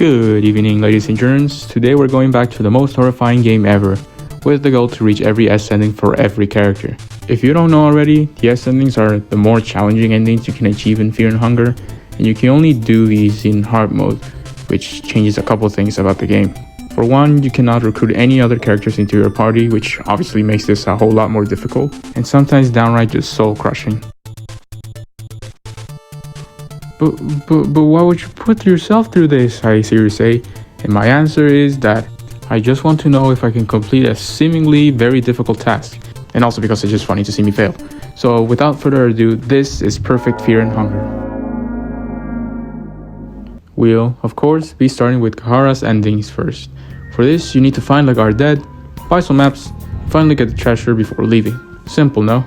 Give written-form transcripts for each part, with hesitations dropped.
Good evening, ladies and gents. Today we're going back to the most horrifying game ever, with the goal to reach every S ending for every character. If you don't know already, the S endings are the more challenging endings you can achieve in Fear and Hunger, and you can only do these in hard mode, which changes a couple things about the game. For one, you cannot recruit any other characters into your party, which obviously makes this a whole lot more difficult, and sometimes downright just soul crushing. But why would you put yourself through this, I hear you say, and my answer is that I just want to know if I can complete a seemingly very difficult task, and also because it's just funny to see me fail. So without further ado, this is Perfect Fear and Hunger. We'll, of course, be starting with Cahara's endings first. For this, you need to find Lagar dead, buy some maps, and finally get the treasure before leaving. Simple, no?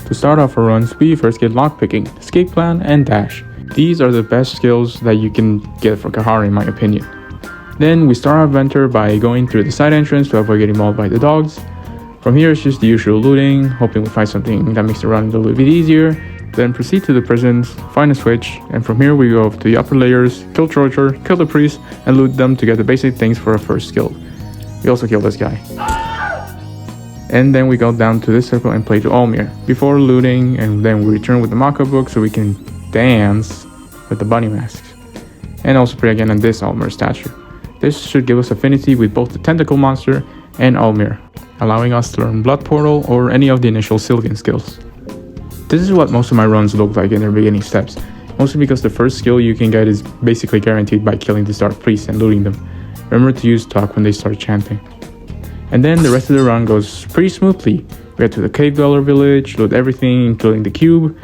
To start off our runs, we first get lockpicking, escape plan, and dash. These are the best skills that you can get for Cahara in my opinion. Then we start our adventure by going through the side entrance to avoid getting mauled by the dogs. From here it's just the usual looting, hoping we find something that makes the run a little bit easier. Then proceed to the prisons, find a switch, and from here we go to the upper layers, kill Trocher, kill the priest, and loot them to get the basic things for our first skill. We also kill this guy. And then we go down to this circle and play to Almir, before looting, and then we return with the Maka book so we can dance with the bunny masks. And also pray again on this Almir statue. This should give us affinity with both the tentacle monster and Almir, allowing us to learn Blood Portal or any of the initial Sylvan skills. This is what most of my runs look like in their beginning steps, mostly because the first skill you can get is basically guaranteed by killing the Dark Priests and looting them. Remember to use talk when they start chanting. And then the rest of the run goes pretty smoothly. We get to the Cave Dweller village, loot everything including the cube,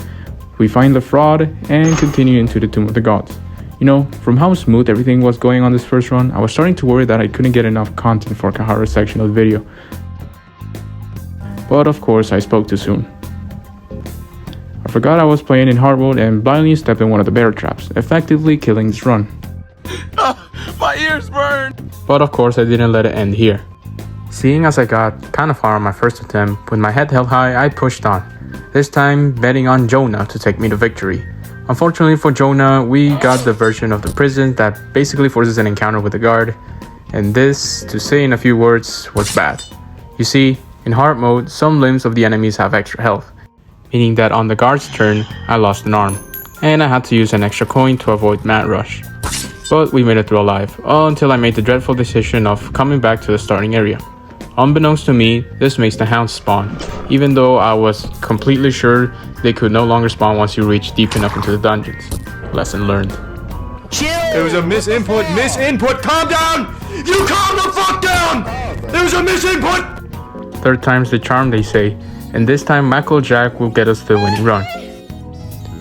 we find the fraud, and continue into the Tomb of the Gods. You know, from how smooth everything was going on this first run, I was starting to worry that I couldn't get enough content for Cahara's section of the video. But of course I spoke too soon. I forgot I was playing in hard mode and blindly stepped in one of the bear traps, effectively killing this run. My ears burn! But of course I didn't let it end here. Seeing as I got kinda far on my first attempt, with my head held high, I pushed on. This time betting on Jonah to take me to victory. Unfortunately for Jonah, we got the version of the prison that basically forces an encounter with the guard, and this, to say in a few words, was bad. You see, in hard mode, some limbs of the enemies have extra health, meaning that on the guard's turn, I lost an arm, and I had to use an extra coin to avoid mad rush. But we made it through alive, until I made the dreadful decision of coming back to the starting area. Unbeknownst to me, this makes the hounds spawn, even though I was completely sure they could no longer spawn once you reach deep enough into the dungeons. Lesson learned. Chill! There was a misinput, calm down! You calm the fuck down! There was a misinput! Third time's the charm, they say, and this time Michael Jack will get us the winning run.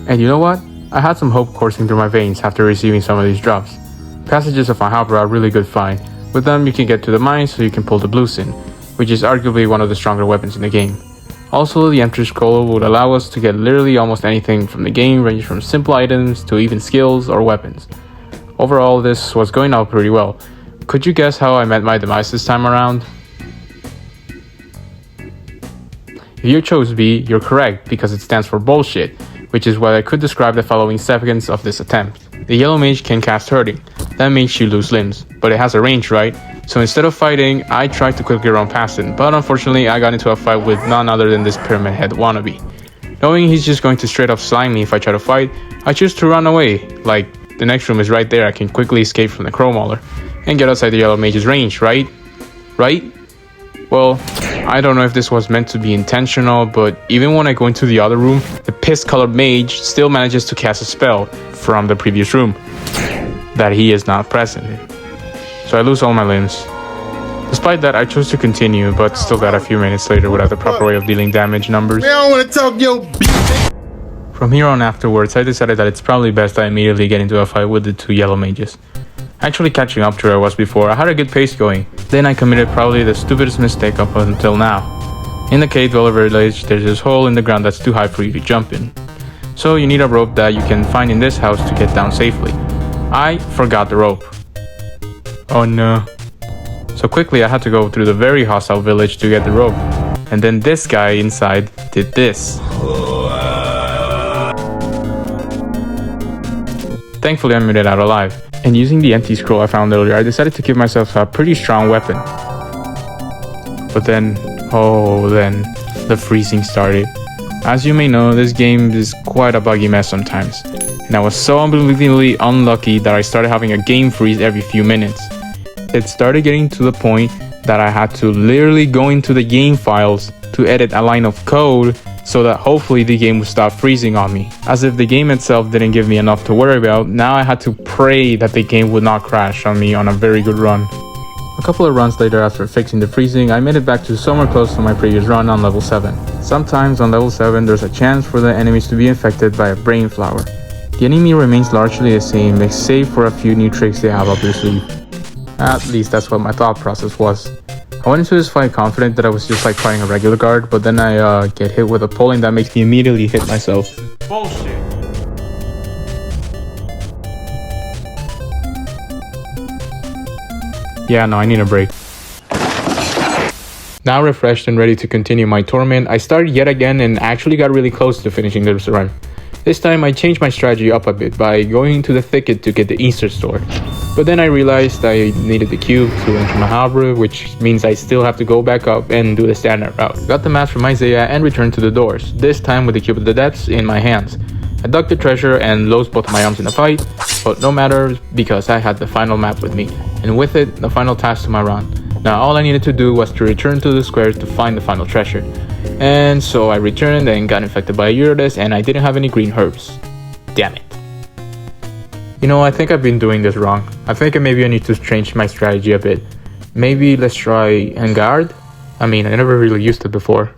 And you know what? I had some hope coursing through my veins after receiving some of these drops. Passages of Cahara are a really good find. With them you can get to the mines so you can pull the blue sin, which is arguably one of the stronger weapons in the game. Also, the Emperor's Scroll would allow us to get literally almost anything from the game, ranging from simple items to even skills or weapons. Overall, this was going out pretty well. Could you guess how I met my demise this time around? If you chose B, you're correct because it stands for bullshit, which is what I could describe the following seconds of this attempt. The yellow mage can cast hurting. That makes you lose limbs, but it has a range, right? So instead of fighting, I tried to quickly run past it, but unfortunately I got into a fight with none other than this pyramid head wannabe. Knowing he's just going to straight up slime me if I try to fight, I choose to run away. Like, the next room is right there, I can quickly escape from the crow mauler and get outside the yellow mage's range, right? Right? Well, I don't know if this was meant to be intentional, but even when I go into the other room, the piss-colored mage still manages to cast a spell from the previous room that he is not present in. So I lose all my limbs. Despite that, I chose to continue, but still got a few minutes later without the proper way of dealing damage numbers. I don't want to talk yo. From here on afterwards, I decided that it's probably best I immediately get into a fight with the two yellow mages. Actually catching up to where I was before, I had a good pace going. Then I committed probably the stupidest mistake up until now. In the Cave Dweller village, there's this hole in the ground that's too high for you to jump in. So you need a rope that you can find in this house to get down safely. I forgot the rope. Oh no. So quickly I had to go through the very hostile village to get the rope. And then this guy inside did this. Thankfully I made it out alive. And using the empty scroll I found earlier, I decided to give myself a pretty strong weapon. But then the freezing started. As you may know, this game is quite a buggy mess sometimes. And I was so unbelievably unlucky that I started having a game freeze every few minutes. It started getting to the point that I had to literally go into the game files to edit a line of code so that hopefully the game would stop freezing on me. As if the game itself didn't give me enough to worry about, now I had to pray that the game would not crash on me on a very good run. A couple of runs later, after fixing the freezing, I made it back to somewhere close to my previous run on level 7. Sometimes on level 7 there's a chance for the enemies to be infected by a brain flower. The enemy remains largely the same, save for a few new tricks they have up their sleeve. At least that's what my thought process was. I went into this fight confident that I was just like fighting a regular guard, but then I get hit with a pulling that makes me immediately hit myself. Bullshit. Yeah, no, I need a break. Now refreshed and ready to continue my torment, I started yet again and actually got really close to finishing this run. This time I changed my strategy up a bit by going into the thicket to get the Easter sword. But then I realized I needed the cube to enter Cahara, which means I still have to go back up and do the standard route. Got the maps from Isaiah and returned to the doors, this time with the cube of the depths in my hands. I dug the treasure and lost both of my arms in the fight, but no matter because I had the final map with me, and with it, the final task to my run. Now all I needed to do was to return to the square to find the final treasure. And so I returned and got infected by a Eurydice and I didn't have any green herbs. Damn it. You know, I think I've been doing this wrong. I think maybe I need to change my strategy a bit. Maybe let's try Engard? I mean, I never really used it before.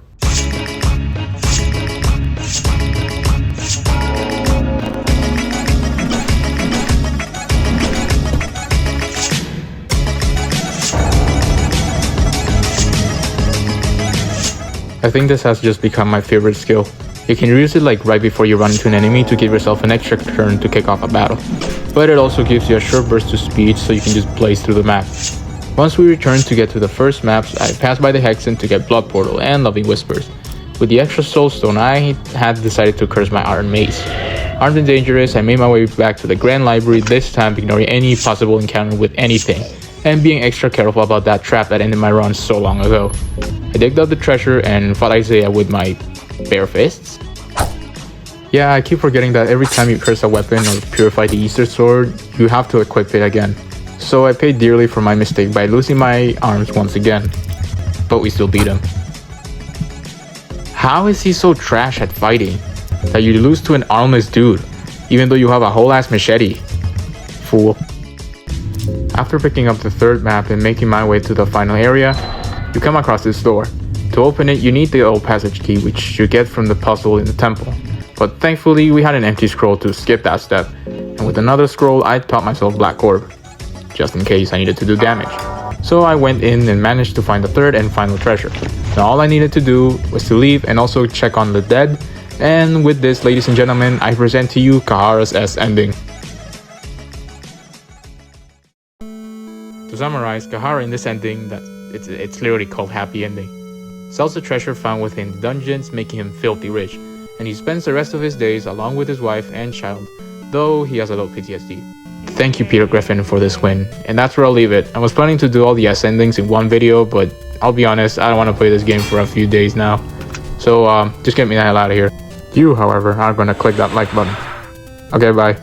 I think this has just become my favorite skill. You can use it like right before you run into an enemy to give yourself an extra turn to kick off a battle. But it also gives you a short burst of speed so you can just blaze through the map. Once we returned to get to the first maps, I passed by the Hexen to get Blood Portal and Loving Whispers. With the extra Soul Stone, I had decided to curse my Iron Mace. Armed and dangerous, I made my way back to the Grand Library, this time ignoring any possible encounter with anything, and being extra careful about that trap that ended my run so long ago. I digged up the treasure and fought Isaiah with my bare fists. Yeah, I keep forgetting that every time you curse a weapon or purify the Easter sword, you have to equip it again. So I paid dearly for my mistake by losing my arms once again. But we still beat him. How is he so trash at fighting that you lose to an armless dude, even though you have a whole ass machete? Fool. After picking up the third map and making my way to the final area, you come across this door. To open it, you need the old passage key, which you get from the puzzle in the temple. But thankfully, we had an empty scroll to skip that step, and with another scroll, I taught myself Black Orb, just in case I needed to do damage. So I went in and managed to find the third and final treasure. Now all I needed to do was to leave and also check on the dead, and with this, ladies and gentlemen, I present to you Cahara's S ending. To summarize, Cahara in this ending, it's literally called Happy Ending, sells the treasure found within the dungeons, making him filthy rich, and he spends the rest of his days along with his wife and child, though he has a low PTSD. Thank you, Peter Griffin, for this win, and that's where I'll leave it. I was planning to do all the S endings in one video, but I'll be honest, I don't want to play this game for a few days now. So just get me the hell out of here. You, however, are going to click that like button. Okay, bye.